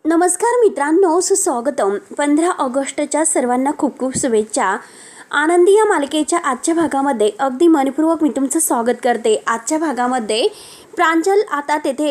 नमस्कार मित्रांनो, सुस्वागतम. 15 ऑगस्टच्या सर्वांना खूप खूप शुभेच्छा. आनंदी या मालिकेच्या आजच्या भागामध्ये अगदी मनपूर्वक मी तुमचं स्वागत करते. आजच्या भागामध्ये प्रांजल आता तेथे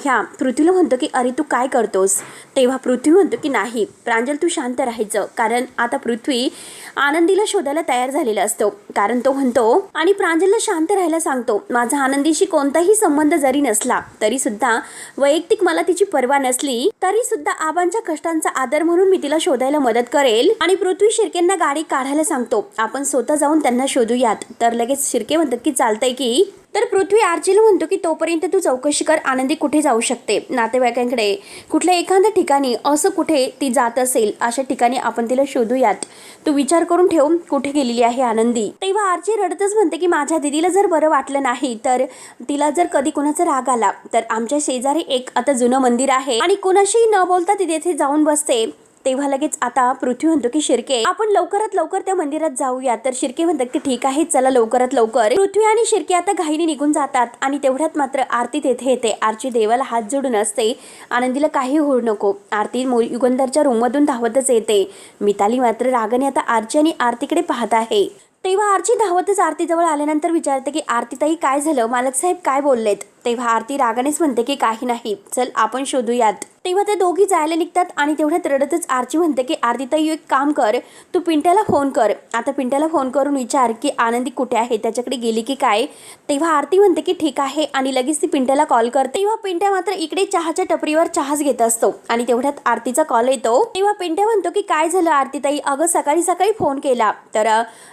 ह्या पृथ्वीला म्हणतो की अरे तू काय करतोस. तेव्हा पृथ्वी म्हणतो की नाही प्रांजल तू शांत राहायचं, कारण आता पृथ्वी आनंदीला शोधायला तयार झालेला असतो. कारण तो म्हणतो आणि प्रांजलला शांत राहायला सांगतो. माझा आनंदीशी कोणताही संबंध जरी नसला तरी सुद्धा, वैयक्तिक मला तिची पर्वा नसली तरी सुद्धा आबांच्या कष्टांचा आदर म्हणून मी तिला शोधायला मदत करेल. आणि पृथ्वी शिर्केंना गाडी काढायला सांगतो. आपण स्वतः जाऊन त्यांना शोधूयात. तर लगेच शिर्के म्हणतात की चालतंय की. तर पृथ्वी आर्चीला म्हणतो की तोपर्यंत तू चौकशी कर, आनंदी कुठे जाऊ शकते. नातेवाईकांकडे कुठल्या एखाद्या ठिकाणी असं कुठे ती जात असेल अशा ठिकाणी आपण तिला शोधूयात. तू विचार करून ठेव कुठे गेलेली आहे आनंदी. तेव्हा आर्ची रडतच म्हणते की माझ्या दिदीला जर बरं वाटलं नाही, तर तिला जर कधी कोणाचा राग आला तर आमच्या शेजारी एक आता जुनं मंदिर आहे आणि कोणाशी न बोलता ती तिथे जाऊन बसते. तेव्हा लगेच आता पृथ्वी म्हणतो की शिर्के आपण लवकरात लवकर त्या मंदिरात जाऊया. तर शिर्के म्हणतात की ठीक आहे चला लवकरात लवकर. पृथ्वी आणि शिर्के आता घाईने निघून जातात आणि तेवढ्यात मात्र आरती तेथे येते. आरची देवाला हात जोडून असते. आनंदीला काही होऊ नको. आरती युगंधरच्या रूममधून धावतच येते. मिताली मात्र रागाने आता आरची आणि आरतीकडे पाहत आहे. तेव्हा आरची धावतच आरतीजवळ आल्यानंतर विचारते की आरतीताई काय झालं, मालक साहेब काय बोललेत. तेव्हा आरती रागानेच म्हणते की काही नाही, चल आपण शोधूयात. तेव्हा ते दोघी जायला निघतात आणि तेवढ्यात रडतच आरची म्हणते की आरतीताई एक काम कर, तू पिंट्याला फोन कर. आता पिंट्याला फोन करून विचार की आनंदी कुठे आहे, त्याच्याकडे गेली की काय. तेव्हा आरती म्हणते की ठीक आहे आणि लगेच ती पिंट्याला कॉल करते. तेव्हा पिंट्या मात्र इकडे चहाच्या टपरीवर चहाच घेत असतो आणि तेवढ्यात आरतीचा कॉल येतो. तेव्हा पिंट्या म्हणतो की काय झालं आरतीताई, अगं सकाळी सकाळी फोन केला. तर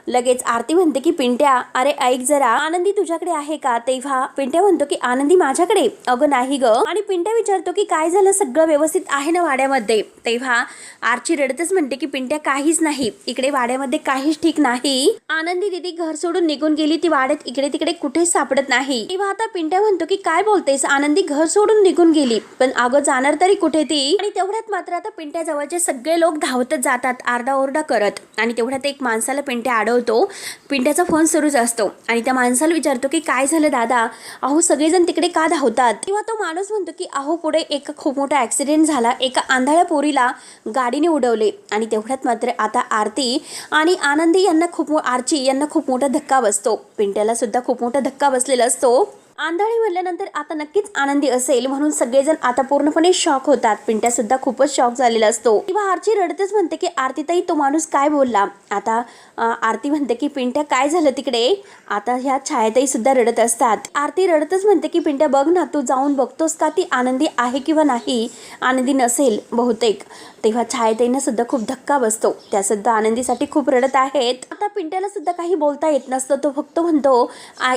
लगेच आरती म्हणते की पिंट्या अरे ऐक जरा, आनंदी तुझ्याकडे आहे का. तेव्हा पिंट्या म्हणतो की आनंदी माझ्याकडे, अगं नाही ग. आणि पिंट्या विचारतो की काय झालं, सगळं व्यवस्थित आहे ना वाड्यामध्ये. तेव्हा आरची रडतच म्हणते की पिंट्या काहीच नाही, इकडे वाड्यामध्ये काहीच ठीक नाही. आनंदी दीदी घर सोडून निघून गेली, ती वाड्यात इकडे तिकडे कुठेच सापडत नाही. तेव्हा आता पिंट्या म्हणतो की काय बोलतेस, आनंदी घर सोडून निघून गेली, पण अगं जाणार तरी कुठे ती. आणि तेवढ्यात मात्र आता पिंट्या जवळचे सगळे लोक धावतच जातात आरडाओरडा करत. आणि तेवढ्यात एक माणसाला पिंट्या अडवतो. पिंट्याचा फोन सुरूच असतो आणि त्या माणसाला विचारतो की काय झालं दादा, अहो सगळेजण तिकडे का धावतात. तेव्हा तो माणूस म्हणतो की अहो पुढे एक खूप मोठा ऍक्सिडेंट झाला, एका आंधळ्या पोरीला गाडीने उडवले. आणि तेवढ्यात मात्र आता आरती आणि आनंदी यांना आरची यांना खूप मोठा धक्का बसतो. पिंट्याला सुद्धा खूप मोठा धक्का बसलेला असतो. आंधळी म्हणल्यानंतर आता नक्कीच आनंदी असेल म्हणून सगळेजण आता पूर्णपणे शॉक होतात. पिंट्या सुद्धा खूपच शॉक झालेला असतो. तेव्हा आरची रडतच म्हणते की आरतीताई तो माणूस काय बोलला. आता आरती म्हणते की पिंट्या काय झालं तिकडे. आता ह्या छायाताई सुद्धा रडत असतात. आरती रडतच म्हणते की पिंट्या बघ ना, तू जाऊन बघतोस का ती आनंदी आहे किंवा नाही. आनंदी नसेल बहुतेक. तेव्हा छायाताईंना सुद्धा खूप धक्का बसतो. त्या सुद्धा आनंदीसाठी खूप रडत आहेत. आता पिंट्याला सुद्धा काही बोलता येत नसतं. तो फक्त म्हणतो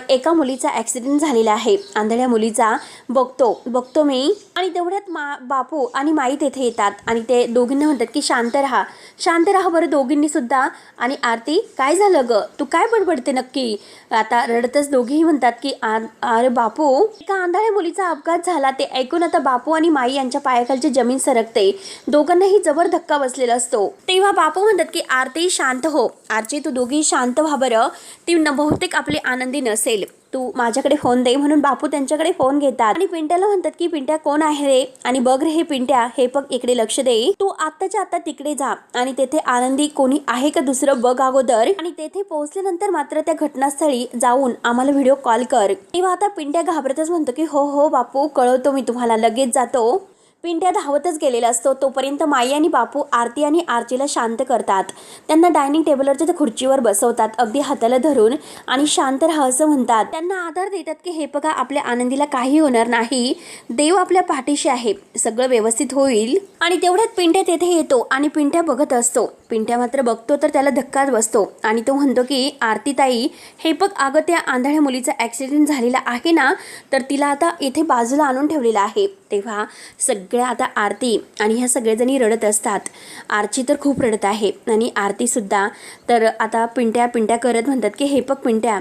एका मुलीचा ऍक्सिडेंट झालेला आहे, आंधळ्या मुलीचा, बघतो मी. आणि तेवढ्यात बापू आणि माई तेथे येतात आणि ते दोघींना म्हणतात की शांत राहा बरं दोघींनी सुद्धा. आणि आरती काय झालं ग, तू काय बडबडते नक्की. आता रडतच दोघेही म्हणतात की अरे बापू, एका आंधळ्या मुलीचा अपघात झाला. ते ऐकून आता बापू आणि माई यांच्या पायाखालची जमीन सरकते. दोघांनाही जबर धक्का बसलेला असतो. तेव्हा बापू म्हणतात की आरती शांत हो. आरची तू दोघी शांत व्हा बरं, ती बहुतेक आपली आनंदी नसेल, तू माझ्याकडे फोन दे. म्हणून बापू त्यांच्याकडे फोन घेतात आणि पिंट्याला म्हणतात की पिंट्या कोण आहे रे, आणि बघ रे हे पिंट्या, हे बघ इकडे लक्ष दे. तू आत्ताच्या आता तिकडे जा आणि तेथे आनंदी कोणी आहे का दुसरं बघ अगोदर. आणि तेथे पोहोचल्यानंतर मात्र त्या घटनास्थळी जाऊन आम्हाला व्हिडिओ कॉल कर. तेव्हा आता पिंट्या घाबरतच म्हणतो की हो बापू, कळवतो मी तुम्हाला, लगेच जातो. पिंट्या धावतच गेलेला असतो. तोपर्यंत माई आणि बापू आरती आणि आरचीला शांत करतात. त्यांना डायनिंग टेबलवरच्या त्या खुर्चीवर बसवतात अगदी हाताला धरून आणि शांत राहा असं म्हणतात. त्यांना आधार देतात की हे बघा आपल्या आनंदीला काही होणार नाही, देव आपल्या पाठीशी आहे, सगळं व्यवस्थित होईल. आणि तेवढ्यात पिंट्या तेथे येतो आणि पिंट्या बघत असतो. पिंट्या मात्र बघतो तर त्याला धक्काच बसतो आणि तो म्हणतो की आरतीताई हे बघ, अगं त्या आंधळ्या मुलीचा ऍक्सिडेंट झालेला आहे ना, तर तिला आता इथे बाजूला आणून ठेवलेला आहे. तेव्हा सगळ्या आता आरती आणि ह्या सगळेजणी रडत असतात. आरची तर खूप रडत आहे आणि आरती सुद्धा. तर आता पिंट्या करत म्हणतात की हे बघ पिंट्या,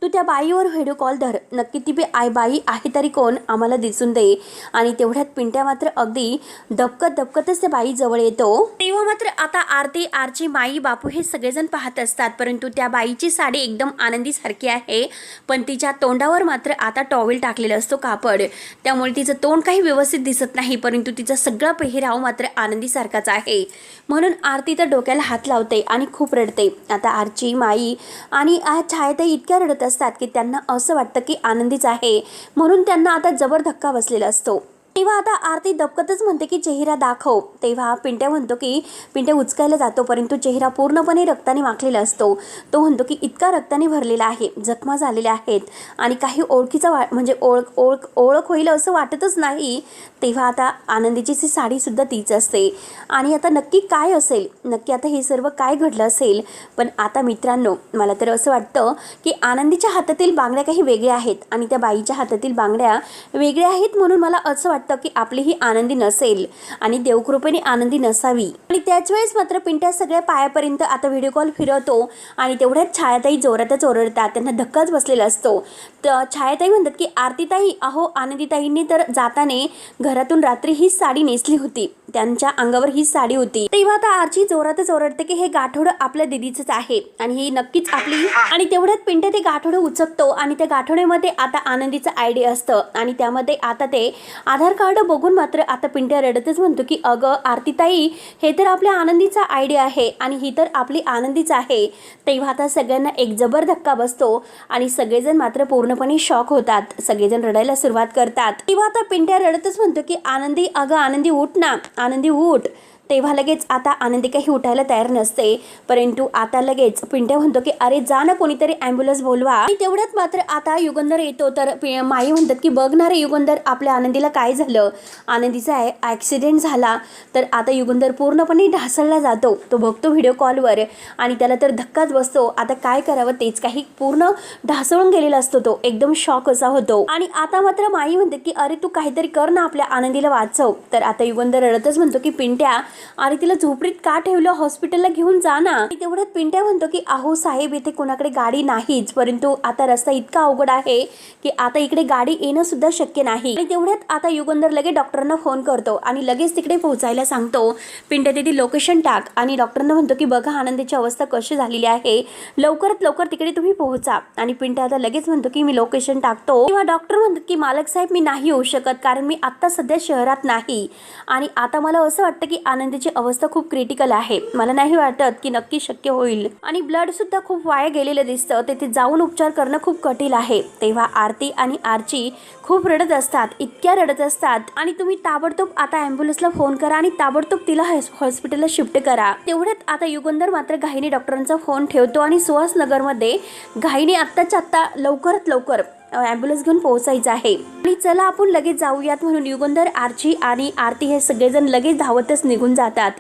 तू त्या बाईवर व्हिडिओ कॉल धर, नक्की ती बाई आहे तरी कोण आम्हाला दिसून दे. आणि तेवढ्यात पिंट्या मात्र अगदी दबकतच त्या बाई जवळ येतो. तेव्हा मात्र आता आरती, आरची, माई, बापू हे सगळेजण पाहत असतात. परंतु त्या बाईची साडी एकदम आनंदी सारखी आहे, पण तिच्या तोंडावर मात्र आता टॉवेल टाकलेला असतो, कापड. त्यामुळे तिचं तोंड काही व्यवस्थित दिसत नाही, परंतु तिचा सगळा पेहराव मात्र आनंदी सारखाच आहे. म्हणून आरती तर डोक्याला हात लावते आणि खूप रडते. आता आरची, माई आणि छायाताई इतक्या रडत असतात की त्यांना असं वाटतं की आनंदीच आहे, म्हणून त्यांना आता जबर धक्का बसलेला असतो. तेव्हा आता आरती दबकतच म्हणते की चेहरा दाखव. तेव्हा पिंट्या म्हणतो की पिंट्या उचकायला जातो, परंतु चेहरा पूर्णपणे रक्ताने माखलेला असतो. तो म्हणतो की इतका रक्ताने भरलेला आहे, जखमा झालेल्या आहेत आणि काही ओळखीचा म्हणजे ओळख होईल असं वाटतच नाही. तेव्हा आता आनंदीची ती साडीसुद्धा तीच असते. आणि आता नक्की काय असेल, नक्की आता हे सर्व काय घडलं असेल. पण आता मित्रांनो, मला तर असं वाटतं की आनंदीच्या हातातील बांगड्या काही वेगळ्या आहेत आणि त्या बाईच्या हातातील बांगड्या वेगळ्या आहेत. म्हणून मला असं वाटतं की आपली ही आनंदी नसेल आणि देवकृपेने आनंदी नसावी. आणि त्याच वेळेस मात्र पिंट्या सगळ्या पायापर्यंत आता व्हिडिओ कॉल फिरवतो आणि तेवढ्यात छायाताई जोरातच ओरडतात. त्यांना धक्काच बसलेला असतो. तर छायाताई म्हणतात की आरतीताई, अहो आनंदीताईंनी तर जाताने घरातून रात्री ही साडी नेसली होती, त्यांच्या अंगावर ही साडी होती. तेव्हा आता आरची जोरातच ओरडते की हे गाठोडं आपल्या दिदीचंच आहे आणि ही नक्कीच आपली. आणि तेवढ्यात पिंट्या ते गाठोडं उचकतो आणि त्या गाठोड्यामध्ये आता आनंदीचं आयडी असतं आणि त्यामध्ये आता ते आधार कार्ड बघून मात्र आता पिंट्या रडतच म्हणतो की अगं आरतीताई, हे तर आपल्या आनंदीचा आयडी आहे आणि ही तर आपली आनंदीच आहे. तेव्हा आता सगळ्यांना एक जबर धक्का बसतो आणि सगळेजण मात्र पूर्णपणे शॉक होतात. सगळेजण रडायला सुरुवात करतात. तेव्हा आता पिंट्या रडतच म्हणतो की आनंदी, अगं आनंदी उठ ना, आनंदी उठ. तेव्हा लगेच आता आनंदी काही उठायला तयार नसते, परंतु आता लगेच पिंट्या म्हणतो की अरे जा ना, कोणीतरी ॲम्ब्युलन्स बोलवा. आणि तेवढ्यात मात्र आता युगंधर येतो. तर माई म्हणतात की बघ ना रे युगंधर, आपल्या आनंदीला काय झालं, आनंदीचा ॲक्सिडेंट झाला. तर आता युगंधर पूर्णपणे ढासळला जातो. तो बघतो व्हिडिओ कॉलवर आणि त्याला तर धक्काच बसतो. आता काय करावं तेच काही, पूर्ण ढासळून गेलेला असतो तो, एकदम शॉक असा होतो. आणि आता मात्र माई म्हणते की अरे तू काहीतरी कर ना, आपल्या आनंदीला वाचव. तर आता युगंधर रडतच म्हणतो की पिंट्या, अरे तिला झोपडीत का ठेवलं, हॉस्पिटलला घेऊन जा ना. तेवढ्यात पिंट्या म्हणतो की अहो साहेब, इथे कोणाकडे गाडी नाहीच, परंतु आता रस्ता इतका अवघड आहे की आता इकडे गाडी येणं सुद्धा शक्य नाही. आणि तेवढ्यात आता युगंधर लगेच डॉक्टरांना फोन करतो आणि लगेच तिकडे पोहोचायला सांगतो. पिंट्या तिथे लोकेशन टाक आणि डॉक्टरांना म्हणतो की बघा आनंदीची अवस्था कशी झालेली आहे, लवकरात लवकर तिकडे तुम्ही पोहोचा. आणि पिंट्या आता लगेच म्हणतो की मी लोकेशन टाकतो. किंवा डॉक्टर म्हणतात की मालक साहेब, मी नाही येऊ शकत, कारण मी आता सध्या शहरात नाही आणि आता मला असं वाटतं की आनंदीची अवस्था खूप क्रिटिकल आहे, मला नाही वाटत की नक्की शक्य होईल. आणि ब्लड सुद्धा खूप वाया गेलेलं दिसतं, तिथे जाऊन उपचार करणं खूप कठीण आहे. तेव्हा आरती आणि आरची खूप रडत असतात, इतक्या रडत असतात. आणि तुम्ही ताबडतोब आता ॲम्ब्युलन्सला फोन करा आणि ताबडतोब तिला हॉस्पिटलला शिफ्ट करा. तेवढ्यात आता युगंधर मात्र घाईने डॉक्टरांचा फोन ठेवतो आणि सुहासनगरमध्ये घाईने आत्ताच्या आत्ता लवकरात लवकर ॲम्ब्युलन्स घेऊन पोहोचायचं आहे. आणि चला आपण लगेच जाऊयात म्हणून युगंधर, आरची आणि आरती हे सगळेजण लगेच धावतच निघून जातात.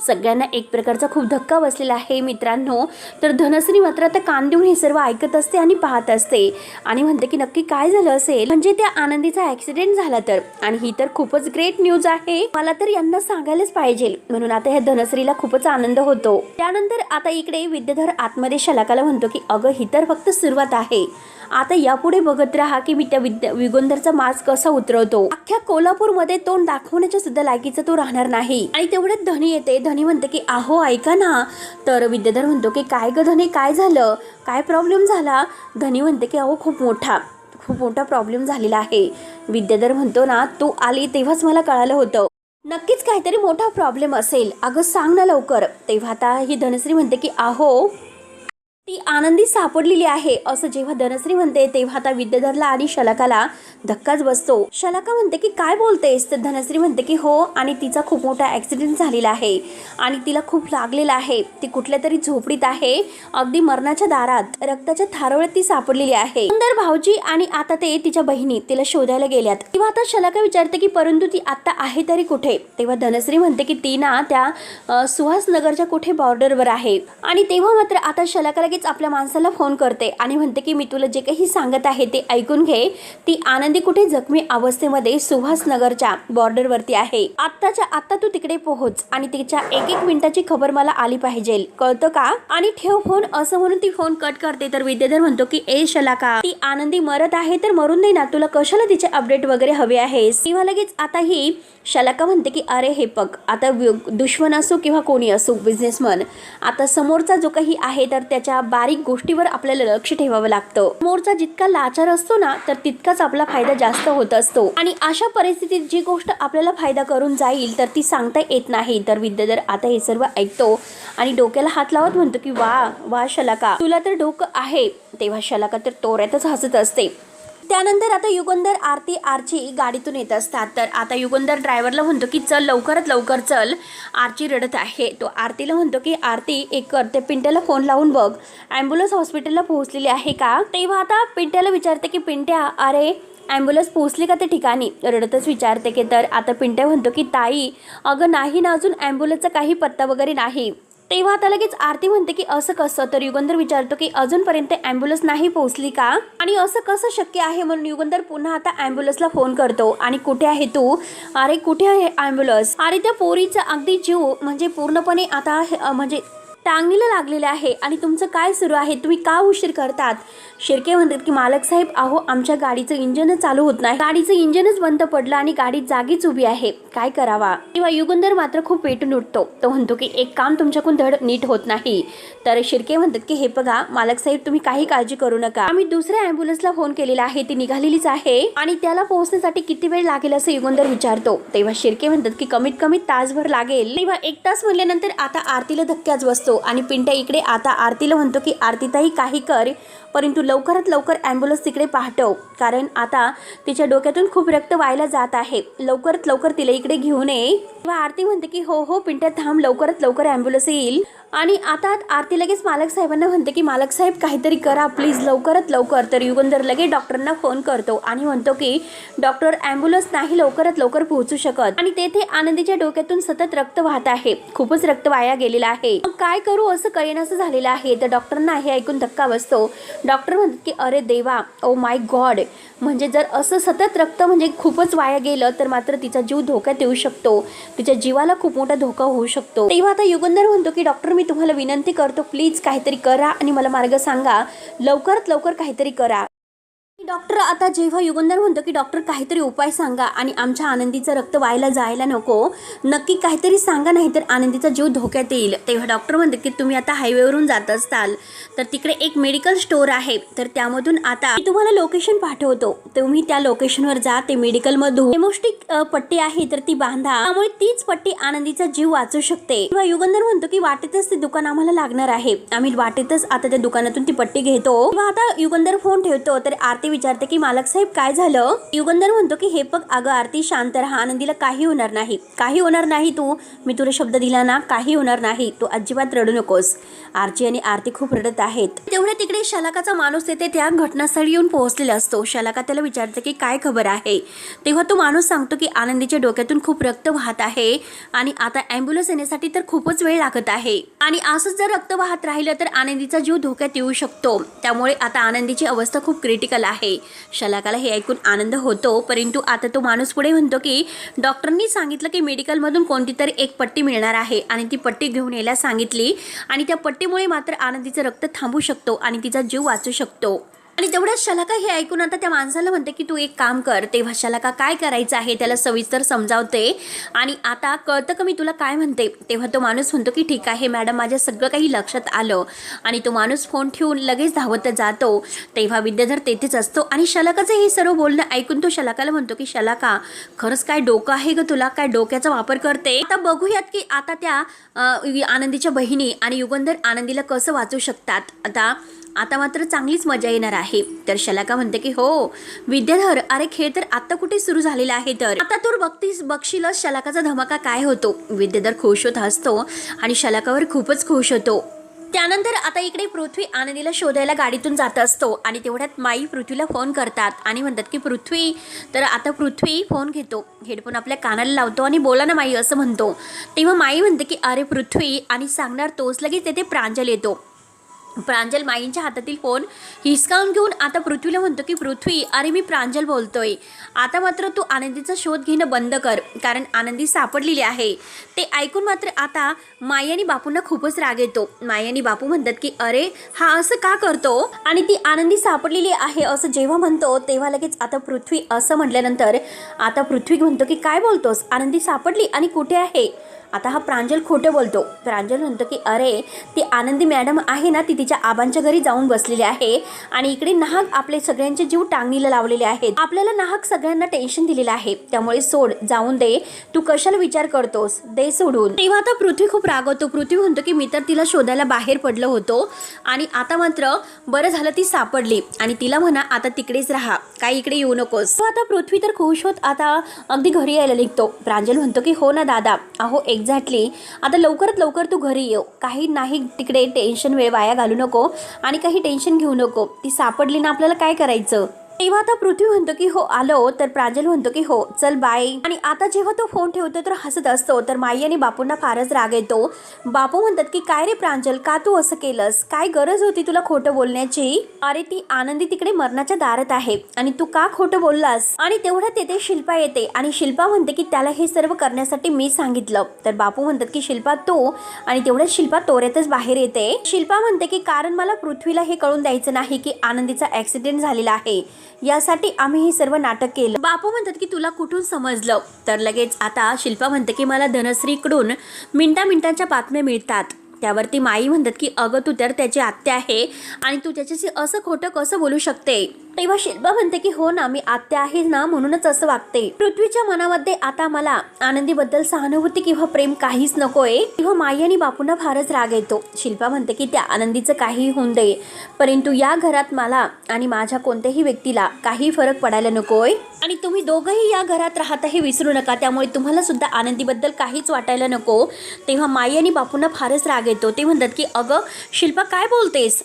सगळ्यांना एक प्रकारचा खूप धक्का बसलेला आहे मित्रांनो. तर धनश्री मात्र आता कान देऊन हे सर्व ऐकत असते आणि पाहत असते आणि म्हणते की नक्की काय झालं असेल, म्हणजे त्या आनंदीचा ॲक्सिडेंट झाला तर. आणि ही तर खूपच ग्रेट न्यूज आहे, मला तर यांना सांगायलाच पाहिजे. म्हणून आता ह्या धनश्रीला खूपच आनंद होतो. त्यानंतर आता इकडे विद्याधर आतमध्ये शलाकाला म्हणतो की अगं ही तर फक्त सुरुवात आहे, आता यापुढे बघत राहा की मी त्या युगंधरचा मास्क कसा उतरवतो. अख्ख्या कोल्हापूरमध्ये तोंड दाखवण्याच्या सुद्धा लायकीचा तो राहणार नाही. आणि तेवढ्यात धनी येते. धनी म्हणते की अहो ऐका ना. तर विद्याधर म्हणतो की काय ग धनी, काय झालं, काय प्रॉब्लेम झाला. धनी म्हणते की अहो खूप मोठा प्रॉब्लेम झालेला आहे. विद्याधर म्हणतो ना, तू आली तेव्हाच मला कळालं होतं, नक्कीच काहीतरी मोठा प्रॉब्लेम असेल, अगं सांग ना लवकर. तेव्हा आता ही धनश्री म्हणते की अहो ती आनंदी सापडलेली आहे. असं जेव्हा धनश्री म्हणते तेव्हा आता विद्याधरला आणि शलाकाला धक्काच बसतो. शलाका म्हणते की काय बोलतेस. तर धनश्री म्हणते की हो, आणि तिचा खूप मोठा ॲक्सिडेंट झालेला आहे आणि तिला खूप लागलेला आहे. ती कुठल्या तरी झोपडीत आहे, अगदी मरणाच्या दारात, रक्ताच्या थारोळ्यात ती सापडलेली आहे. सुंदर भाऊजी आणि आता ते तिच्या बहिणी तिला शोधायला गेल्यात. तेव्हा आता शलाका विचारते की परंतु ती आता आहे तरी कुठे. तेव्हा धनश्री म्हणते की ती ना त्या सुहासनगरच्या कुठे बॉर्डरवर आहे. आणि तेव्हा मात्र आता शलाकाला लगेच आपल्या माणसाला फोन करते आणि म्हणते की मी तुला जे काही सांगत आहे ते ऐकून घे. ती आनंदी कुठे जखमी अवस्थेमध्ये सुहासनगरच्या बॉर्डरवरती आहे. आत्ताच्या आत्ता तू तिकडे पोहोच आणि तिच्या एक एक मिनिटाची खबर मला आली पाहिजे, कळतं का? आणि ठेव फोन असं म्हणून ती फोन कट करते. तर विद्याधर म्हणतो की ए शलाका, ती आनंदी मरत आहे तर मरून दे ना, तुला कशाला तिचे अपडेट वगैरे हवे आहेस? तेव्हा लगेच आता ही शलाका म्हणते की अरे हे बघ, आता दुश्मन असो किंवा कोणी असो, बिझनेसमन, आता समोरचा जो काही आहे तर त्याच्या बारीक गोष्टीवर आपल्याला लक्ष ठेवावं लागतं. समोरचा जितका लाचार असतो ना तर तितकाच आपला फायदा जास्त होत असतो आणि अशा परिस्थितीत जी गोष्ट आपल्याला फायदा करून जाईल तर ती सांगता येत नाही. तर विद्याधर आता हे सर्व ऐकतो आणि डोक्याला हात लावत म्हणतो की वा वा शलाका, तुला तर डोकं आहे. तेव्हा शलाका तर तोऱ्यातच हसत असते. त्यानंतर आता युगंधर, आरती, आर्ची गाडीतून येत असतात. तर आता युगंधर ड्रायव्हरला म्हणतो की चल लवकरात लवकर चल, आर्ची रडत आहे. तो आरतीला म्हणतो की आरती एक कर, ते पिंट्याला फोन लावून बघ ॲम्ब्युलन्स हॉस्पिटलला पोहोचलेली आहे का? तेव्हा आता पिंट्याला विचारते की पिंट्या, अरे ॲम्ब्युलन्स पोहोचली का त्या ठिकाणी? रडतच विचारते की तर आता पिंट्या म्हणतो की ताई अगं नाही ना, अजून ॲम्ब्युलन्सचा काही पत्ता वगैरे नाही. तेव्हा आता लगेच आरती म्हणते की असं कसं? तर युगंधर विचारतो की अजूनपर्यंत ॲम्ब्युलन्स नाही पोहोचली का आणि असं कसं शक्य आहे? म्हणून युगंधर पुन्हा आता ॲम्ब्युलन्सला फोन करतो आणि कुठे आहे तू? अरे कुठे आहे ॲम्ब्युलन्स? अरे त्या पोरीचा अगदी जीव म्हणजे पूर्णपणे आता म्हणजे टांगणीला लागलेलं आहे आणि तुमचं काय सुरू आहे? तुम्ही का उशीर करतात? शिर्के म्हणतात की मालक साहेब, अहो आमच्या गाडीचं इंजनच चालू होत नाही, गाडीचं इंजनच बंद पडलं आणि गाडी जागीच उभी आहे, काय करावा? तेव्हा युगंधर मात्र खूप पेटून उठतो. तो म्हणतो की एक काम तुमच्याकडून धड नीट होत नाही. तर शिर्के म्हणतात की हे बघा मालक साहेब, तुम्ही काही काळजी करू नका, आम्ही दुसऱ्या ॲम्ब्युलन्सला फोन केलेला आहे, ती निघालेलीच आहे आणि त्याला पोहोचण्यासाठी किती वेळ लागेल असं युगंधर विचारतो. तेव्हा शिर्के म्हणतात की कमीत कमी तासभर लागेल. तेव्हा 1 तास म्हणल्यानंतर आता आरतीला धक्काच बसतो आणि पिंट्या इकडे आता आरतीला म्हणतो की आरतीताई काही कर, परंतु लवकरात लवकर ॲम्ब्युलन्स तिकडे पाठव, कारण आता तिच्या डोक्यातून खूप रक्त व्हायला जात आहे, लवकरात लवकर तिला इकडे घेऊन ये. तेव्हा आरती म्हणते की हो हो पिंट्या थांब, लवकरात लवकर ॲम्ब्युलन्स येईल. आणि आता आरती लगेच मालक साहेबांना म्हणते की मालक साहेब काहीतरी करा प्लीज, लवकरात लवकर. तर युगंधर लगेच डॉक्टरांना फोन करतो आणि म्हणतो की डॉक्टर ॲम्ब्युलन्स नाही लवकरात लवकर पोहोचू शकत आणि तेथे आनंदीच्या डोक्यातून सतत रक्त वाहत आहे, खूपच रक्त वाया गेलेलं आहे, मग काय करू असं कळेनासं झालेलं आहे. तर डॉक्टरांना हे ऐकून धक्का बसतो. डॉक्टर म्हणतात की अरे देवा, ओ माय गॉड, म्हणजे जर असं सतत रक्त म्हणजे खूपच वाया गेलं तर मात्र तिचा जीव धोक्यात येऊ शकतो, तिच्या जीवाला खूप मोठा धोका होऊ शकतो. तेव्हा आता युगंधर म्हणतो की डॉक्टर मी तुम्हाला विनंती करतो प्लीज काहीतरी करा आणि मला मार्ग सांगा, लवकरात लवकर काहीतरी करा. डॉक्टर आता जेव्हा युगंधर म्हणतो की डॉक्टर काहीतरी उपाय सांगा आणि आमच्या आनंदीचं रक्त व्हायला जायला नको, नक्की काहीतरी सांगा नाही तर आनंदीचा जीव धोक्यात येईल. तेव्हा डॉक्टर म्हणतात की तुम्ही आता हायवेवरून जात असताल तर तिकडे एक मेडिकल स्टोअर आहे, तर त्यामधून आता मी तुम्हाला लोकेशन पाठवतो, तुम्ही त्या लोकेशनवर जा, ते मेडिकलमधून हेमोस्टिक पट्टी आहे तर ती बांधा, त्यामुळे तीच पट्टी आनंदीचा जीव वाचू शकते. तेव्हा युगंधर म्हणतो की वाटेतच ते दुकान आम्हाला लागणार आहे, आम्ही वाटेतच आता त्या दुकानातून ती पट्टी घेतो. तेव्हा आता युगंधर फोन ठेवतो. तर आरती विचारते की मालक साहेब काय झालं? युगंधर म्हणतो की हे बघ अगं आरती शांत राहा, आनंदीला काही होणार नाही, काही होणार नाही, मी तुला शब्द दिला ना, काही होणार नाही, तू अजिबात रडू नकोस. आर्ची आणि आरती खूप रडत आहेत. तेवढे तिकडे शलाकाचा माणूस येते, त्या घटनास्थळी येऊन पोहोचलेला असतो. शलाका त्याला विचारते की काय खबर आहे? तेव्हा तो माणूस सांगतो की आनंदीच्या डोक्यातून खूप रक्त वाहत आहे आणि आता ॲम्ब्युलन्स येण्यासाठी तर खूपच वेळ लागत आहे आणि असंच जर रक्त वाहत राहिलं तर आनंदीचा जीव धोक्यात येऊ शकतो, त्यामुळे आता आनंदीची अवस्था खूप क्रिटिकल आहे. शलाकाला हे ऐकून आनंद होतो, परंतु आता तो माणूस पुढे म्हणतो की डॉक्टरांनी सांगितलं की मेडिकलमधून कोणती तरी एक पट्टी मिळणार आहे आणि ती पट्टी घेऊन यायला सांगितली आणि त्या पट्टीमुळे मात्र आनंदीचं रक्त थांबू शकतो आणि तिचा जीव वाचू शकतो. आणि तेवढ्याच शलाका हे ऐकून आता त्या माणसाला म्हणते की तू एक काम कर. तेव्हा शलाका काय करायचं आहे त्याला सविस्तर समजावते आणि आता कळतं का मी तुला काय म्हणते? तेव्हा तो माणूस म्हणतो की ठीक आहे मॅडम, माझ्या सगळं काही लक्षात आलं आणि तो माणूस फोन ठेवून लगेच धावत जातो. तेव्हा विद्याधर तेथेच असतो आणि शलाकाचं हे सर्व बोलणं ऐकून तो शलाकाला म्हणतो की शलाका खरंच काय डोकं आहे ग तुला, काय डोक्याचा वापर करते? आता बघूयात की आता त्या आनंदीच्या बहिणी आणि युगंधर आनंदीला कसं वाचू शकतात. आता मात्र चांगलीच मजा येणार आहे. तर शलाका म्हणते की हो विद्याधर, अरे खेळ तर आता कुठे सुरू झालेला आहे, तर आता तू बघशीलच शलाकाचा धमाका काय होतो. विद्याधर खुश होत असतो आणि शलाकावर खूपच खुश होतो. त्यानंतर आता इकडे पृथ्वी आनंदीला शोधायला गाडीतून जात असतो आणि तेवढ्यात माई पृथ्वीला फोन करतात आणि म्हणतात की पृथ्वी. तर आता पृथ्वी फोन घेतो, हेडफोन आपल्या कानाला लावतो आणि बोला ना माई असं म्हणतो. तेव्हा माई म्हणते की अरे पृथ्वी आणि सांगणार तोच लगेच तेथे प्रांजल येतो. प्रांजल माईंच्या हातातील फोन हिसकावून घेऊन आता पृथ्वीला म्हणतो की पृथ्वी, अरे मी प्रांजल बोलतोय, आता मात्र तू आनंदीचा शोध घेणं बंद कर, कारण आनंदी सापडलेली आहे. ते ऐकून मात्र आता माई आणि बापूंना खूपच राग येतो. माई आणि बापू म्हणतात की अरे हा असं का करतो, आणि ती आनंदी सापडलेली आहे असं जेव्हा म्हणतो तेव्हा लगेच आता पृथ्वी असं म्हटल्यानंतर आता पृथ्वी म्हणतो की काय बोलतोस, आनंदी सापडली आणि कुठे आहे. आता हा प्रांजल खोटं बोलतो. प्रांजल म्हणतो की अरे ती आनंदी मॅडम आहे ना, ती तिच्या आबांच्या घरी जाऊन बसलेली आहे आणि इकडे नाहक आपले सगळ्यांचे जीव टांगणीला लावलेले आहेत. आपल्याला नाहक सगळ्यांना टेन्शन दिलेलं आहे, त्यामुळे सोड, जाऊन दे, तू कशाला विचार करतोस, दे सोडून. तेव्हा आता पृथ्वी खूप रागवतो. पृथ्वी म्हणतो की मी तर तिला शोधायला बाहेर पडलो होतो आणि आता मात्र बरं झालं ती सापडली, आणि तिला म्हणा आता तिकडेच राहा, काही इकडे येऊ नकोस. आता पृथ्वी तर खुश होत आता अगदी घरी यायला निघतो. प्रांजल म्हणतो की हो ना दादा, अहो एक्झॅक्टली, आता लवकरात लवकर तू घरी येऊ, काही नाही तिकडे टेन्शन वेळ वाया घालू नको आणि काही टेन्शन घेऊ नको, ती सापडली ना, आपल्याला काय करायचं. तेव्हा आता पृथ्वी म्हणतो की हो आलो. तर प्रांजल म्हणतो की हो चल बाय. आणि आता जेव्हा तो फोन ठेवतो तर हसत असतो. तर माई आणि बापूंना फारच राग येतो. बापू म्हणतात की काय रे प्रांजल, का तू असं केलंस, काय गरज होती तुला खोटं बोलण्याची, अरे ती आनंदी तिकडे मरणाच्या दारात आहे आणि तू का खोटं बोललास. आणि तेवढ्यात तेथे शिल्पा येते आणि शिल्पा म्हणते की त्याला हे सर्व करण्यासाठी मी सांगितलं. तर बापू म्हणतात की शिल्पा तू, आणि तेवढ्यात शिल्पा तोऱ्यातच बाहेर येते. शिल्पा म्हणते की कारण मला पृथ्वीला हे कळून द्यायचं नाही की आनंदीचा ऍक्सिडेंट झालेला आहे, यासाठी आम्ही हे सर्व नाटक केलं. बापू म्हणतात की तुला कुठून समजलं. तर लगेच आता शिल्पा म्हणते की मला धनश्रीकडून मिनिटाच्या बातम्या मिळतात. त्यावरती माई म्हणतात की अगं तू तर त्याची आत्या आहे आणि तू त्याच्याशी असं खोटं कसं बोलू शकते. तेव्हा शिल्पा म्हणते की हो ना, मी आत्या आहे ना, म्हणूनच असं वागते. पृथ्वीच्या मनामध्ये आता मला आनंदीबद्दल सहानुभूती किंवा प्रेम काहीच नकोय. तेव्हा माई आणि बापूंना फारच राग येतो. शिल्पा म्हणते की त्या आनंदीचं काही होऊन दे, परंतु या घरात मला आणि माझ्या कोणत्याही व्यक्तीला काही फरक पडायला नकोय, आणि तुम्ही दोघंही या घरात राहता हे विसरू नका, त्यामुळे तुम्हाला सुद्धा आनंदीबद्दल काहीच वाटायला नको. तेव्हा माई आणि बापूंना फारच राग येतो. ते म्हणतात की अगं शिल्पा काय बोलतेस.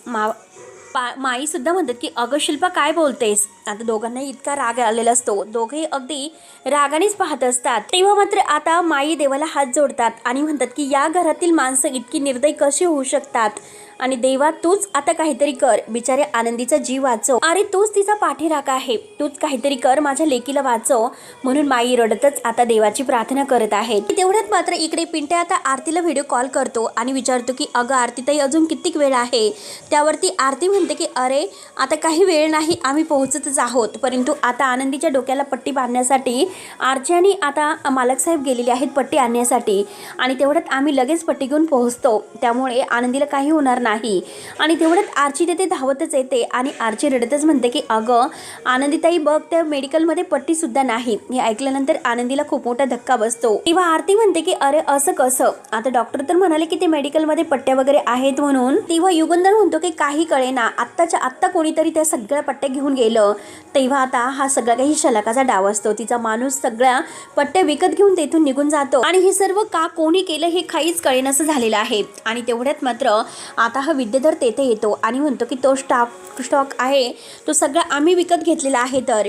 माई सुद्धा म्हणतात की अगं शिल्पा काय बोलतेस. आता दोघांनाही इतका राग आलेला असतो, दोघेही अगदी रागानेच पाहत असतात. तेव्हा मात्र आता माई देवाला हात जोडतात आणि म्हणतात की या घरातील माणसं इतकी निर्दयी कशी होऊ शकतात, आणि देवा तूच आता काहीतरी कर, बिचारे आनंदीचा जीव वाचव, अरे तूच तिचा पाठीराखा आहे, तूच काहीतरी कर, माझ्या लेकीला वाचव. म्हणून माई रडतच आता देवाची प्रार्थना करत आहे. तेवढ्यात मात्र इकडे पिंट्या आता आरतीला व्हिडिओ कॉल करतो आणि विचारतो की अगं आरती ताई अजून किती वेळ आहे. त्यावरती आरती म्हणते की अरे आता काही वेळ नाही, आम्ही पोहोचतच आहोत. परंतु आता आनंदीच्या डोक्याला पट्टी बांधण्यासाठी आरची आणि आता मालक साहेब गेलेले आहेत पट्टी आणण्यासाठी, आणि तेवढ्यात आम्ही लगेच पट्टी घेऊन पोहोचतो, त्यामुळे आनंदीला काही होणार नाही. आणि तेवढ्यात आरची तेथे धावतच येते आणि आरची रडतच म्हणते की अगं आनंदीताई बघ, त्या मेडिकलमध्ये पट्टी सुद्धा नाही. हे ऐकल्यानंतर आनंदीला खूप मोठा धक्का बसतो. तेव्हा आरती म्हणते की अरे असं कसं, आता डॉक्टर तर म्हणाले की ते मेडिकलमध्ये पट्ट्या वगैरे आहेत म्हणून. तेव्हा युगंधर म्हणतो की काही कळेना, आत्ताच्या आत्ता कोणीतरी त्या सगळ्या पट्ट्या घेऊन गेलं. तेव्हा आता हा सगळा काही शलाकाचा डाव असतो. तिचा माणूस सगळ्या पट्ट्या विकत घेऊन तेथून निघून जातो आणि हे सर्व का कोणी केलं हे काहीच कळेनासं झालेलं आहे. आणि तेवढ्यात मात्र आता हा विद्याधर तेथे येतो आणि म्हणतो की तो स्टॉक आहे तो सगळा आम्ही विकत घेतलेला आहे. तर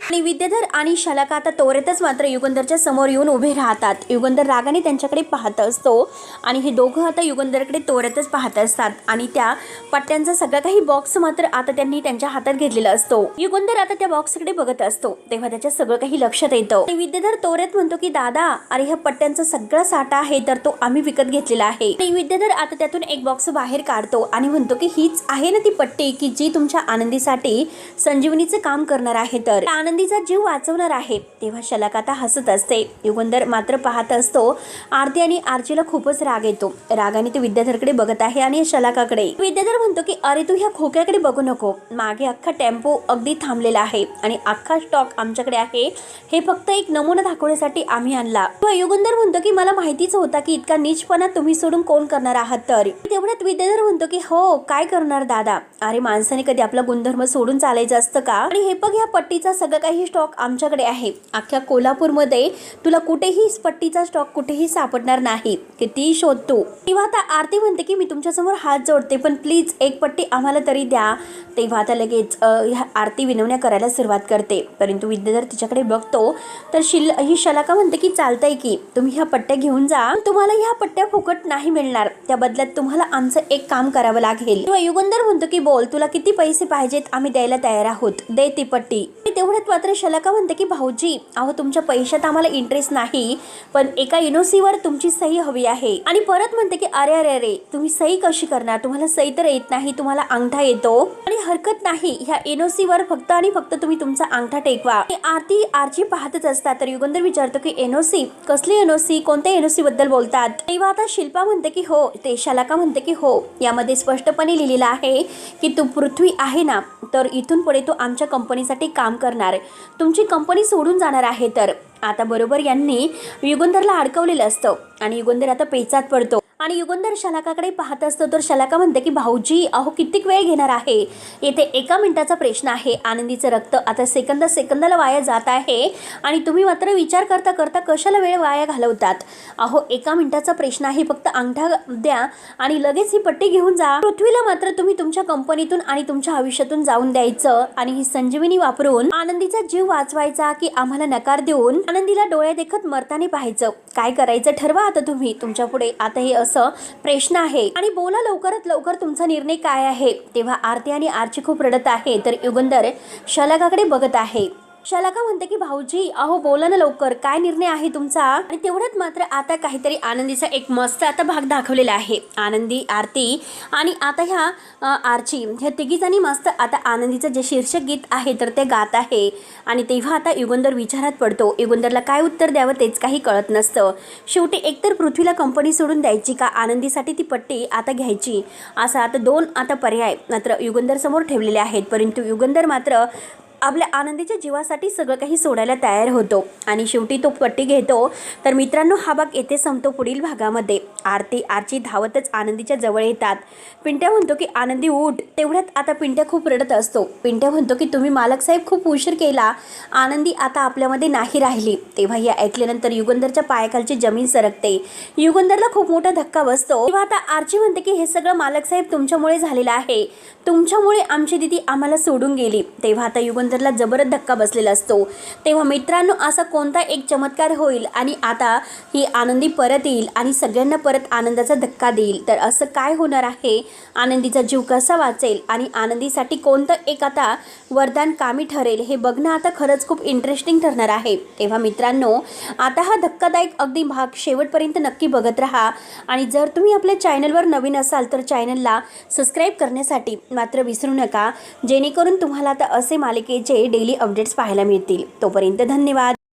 आणि विद्याधर आणि शलाका आता तोरेतच मात्र युगंधरच्या समोर येऊन उभे राहतात. युगंधर रागाने त्यांच्याकडे पाहत असतो आणि हे दोघं आता युगंधरकडे तोरेतच पाहत असतात आणि त्या पट्ट्यांचा सगळा काही बॉक्स मात्र आता त्यांनी त्यांच्या हातात घेतलेला असतो. युगंधर आता त्या बॉक्सकडे बघत असतो तेव्हा त्याच्या सगळं काही लक्षात येतं. आणि विद्याधर तोरेत म्हणतो की दादा अरे ह्या पट्ट्यांचा सगळा साठा आहे तर तो आम्ही विकत घेतलेला आहे. आणि विद्याधर आता त्यातून एक बॉक्स बाहेर काढतो आणि म्हणतो की हीच आहे ना ती पट्टी की जी तुमच्या आनंदीसाठी संजीवनीचे काम करणार आहे, तर आनंदीचा जीव वाचवणार आहे. तेव्हा शलाका आता हसत असते. युगंधर मात्र पाहत असतो. आरती आणि आरचीला खूपच राग येतो. रागाने ते विद्याधरकडे बघत आहे आणि शलाकाकडे. विद्याधर म्हणतो की अरे तू ह्या खोक्याकडे बघू नको, मागे अख्खा टेम्पो अगदी थांबलेला आहे आणि अख्खा स्टॉक आमच्याकडे आहे, हे फक्त एक नमुना दाखवण्यासाठी आम्ही आणला. युगंधर म्हणतो की मला माहितीच होता की इतका नीचपणा तुम्ही सोडून कोण करणार आहात. तर तेवढ्यात विद्याधर म्हणतो की हो काय करणार दादा, अरे माणसाने कधी आपला गुणधर्म सोडून चालायचं असतं का. आणि हे बघ ह्या पट्टीचा सगळं काही स्टॉक आमच्याकडे आहे. अख्ख्या कोल्हापूरमध्ये तुला कुठेही पट्टीचा स्टॉक कुठेही सापडणार नाही, कितीही शोध तू. तेव्हा आता आरती म्हणते की मी तुमच्यासमोर हात जोडते, पण प्लीज एक पट्टी आम्हाला तरी द्या. तेव्हा आता लगेच आरती विनवण्या करायला सुरुवात करते. परंतु विद्याधर तिच्याकडे बघतो तर ही शलाका म्हणते की चालतंय की तुम्ही ह्या पट्ट्या घेऊन जा, पण ह्या पट्ट्या फुकट नाही मिळणार, त्या बदल्यात तुम्हाला आमचं एक काम करावं लागेल. तेव्हा युगंधर म्हणतो की बोल, तुला किती पैसे पाहिजेत, आम्ही द्यायला तयार आहोत, दे ती पट्टी. तेवढ्यात मात्र शलाका म्हणते की भाऊजी, अहो तुमच्या पैशात आम्हाला इंटरेस्ट नाही, पण एका एनओसीवर तुमची सही हवी आहे. आणि परत म्हणते की अरे अरे अरे तुम्ही सही कशी करणार, तुम्हाला सही तर येत नाही, तुम्हाला अंगठा येतो, आणि हरकत नाही, ह्या एनओसीवर फक्त आणि फक्त तुम्ही तुमचा अंगठा टेकवा. आरची पाहतच असतात. तर युगंधर विचारतो की एनओसी कसली एनओसी, कोणत्या एनओसी बद्दल बोलतात. तेव्हा आता शिल्पा म्हणते की हो, ते शलाका म्हणते की हो, यामध्ये स्पष्टपणे लिहिलेलं आहे की तू पृथ्वी आहे ना, तर इथून पुढे तू आमच्या कंपनीसाठी काम करणार, तुमची कंपनी सोडून जाणार आहे. तर आता बरोबर यांनी युगंधरला अडकवलेलं असतं आणि युगंधर आता पेचात पडतो आणि युगंधर शलाकाकडे पाहत असतो. तर शलाका म्हणते की भाऊजी, अहो कितीक वेळ घेणार आहे, येथे 1 मिनिटाचा प्रश्न आहे. आनंदीचं रक्त आता सेकंदाला वाया जात आहे आणि तुम्ही मात्र विचार करता करता कशाला वेळ वाया घालवतात. अहो 1 मिनिटाचा प्रश्न आहे, फक्त अंगठा द्या आणि लगेच ही पट्टी घेऊन जा. पृथ्वीला मात्र तुम्ही तुमच्या कंपनीतून आणि तुमच्या आयुष्यातून जाऊन द्यायचं आणि ही संजीवनी वापरून आनंदीचा जीव वाचवायचा की आम्हाला नकार देऊन आनंदीला डोळे देखत मरताना पाहायचं. काय करायचं ठरवा आता तुम्ही, तुमच्या पुढे आता हे प्रश्न आहे आणि बोला लवकरात लवकर तुमचा निर्णय काय आहे. तेव्हा आरती आणि आरची खूप रडत आहे. तर युगंधर शलाकाकडे बघत आहे. शलाका म्हणते की भाऊजी, अहो बोला ना लवकर, काय निर्णय आहे तुमचा. आणि तेवढ्यात मात्र आता काहीतरी आनंदीचा एक मस्त आता भाग दाखवलेला आहे. आनंदी, आरती आणि आता ह्या आरची, ह्या तिघीजणी मस्त आता आनंदीचं जे शीर्षक गीत आहे तर ते गात आहे. आणि तेव्हा आता युगंधर विचारात पडतो. युगंधरला काय उत्तर द्यावं तेच काही कळत नसतं. शेवटी एकतर पृथ्वीला कंपनी सोडून द्यायची का आनंदीसाठी ती पट्टी आता घ्यायची, असा आता 2 आता पर्याय मात्र युगंधर समोर ठेवलेले आहेत. परंतु युगंधर मात्र आपल्या आनंदीच्या जीवासाठी सगळं काही सोडायला तयार होतो आणि शेवटी तो पट्टी घेतो. तर मित्रांनो, हा भाग येथे संपतो. पुढील भागामध्ये आरची धावतच आनंदीच्या जवळ येतात. पिंट्या म्हणतो की आनंदी उठ. तेवढ्यात आता पिंट्या खूप रडत असतो. पिंट्या म्हणतो की तुम्ही मालक साहेब खूप उशीर केला, आनंदी आता आपल्यामध्ये नाही राहिली. तेव्हा हे ऐकल्यानंतर युगंधरच्या पायाखालची जमीन सरकते. युगंधरला खूप मोठा धक्का बसतो. तेव्हा आता आरची म्हणते की हे सगळं मालक साहेब तुमच्यामुळे झालेलं आहे, तुमच्यामुळे आमची दिदी आम्हाला सोडून गेली. तेव्हा आता युगंधरला जबरदस्त धक्का बसलेला असतो. तेव्हा मित्रांनो, असा कोणता एक चमत्कार होईल आणि आता ही आनंदी परत येईल आणि सगळ्यांना परत आनंदाचा धक्का देईल. तर असं काय होणार आहे, आनंदीचा जीव कसा वाचेल आणि आनंदीसाठी कोणतं एक आता वरदान कामी ठरेल, हे बघणं आता खरंच खूप इंटरेस्टिंग ठरणार आहे. तेव्हा मित्रांनो, आता हा धक्कादायक अगदी भाग शेवटपर्यंत नक्की बघत राहा. आणि जर तुम्ही आपल्या चॅनलवर नवीन असाल तर चॅनलला सबस्क्राईब करण्यासाठी मात्र विसरू नका, जेणेकरून तुम्हाला आता असे मालिकेचे डेली अपडेट्स पाहायला मिळतील. तोपर्यंत धन्यवाद.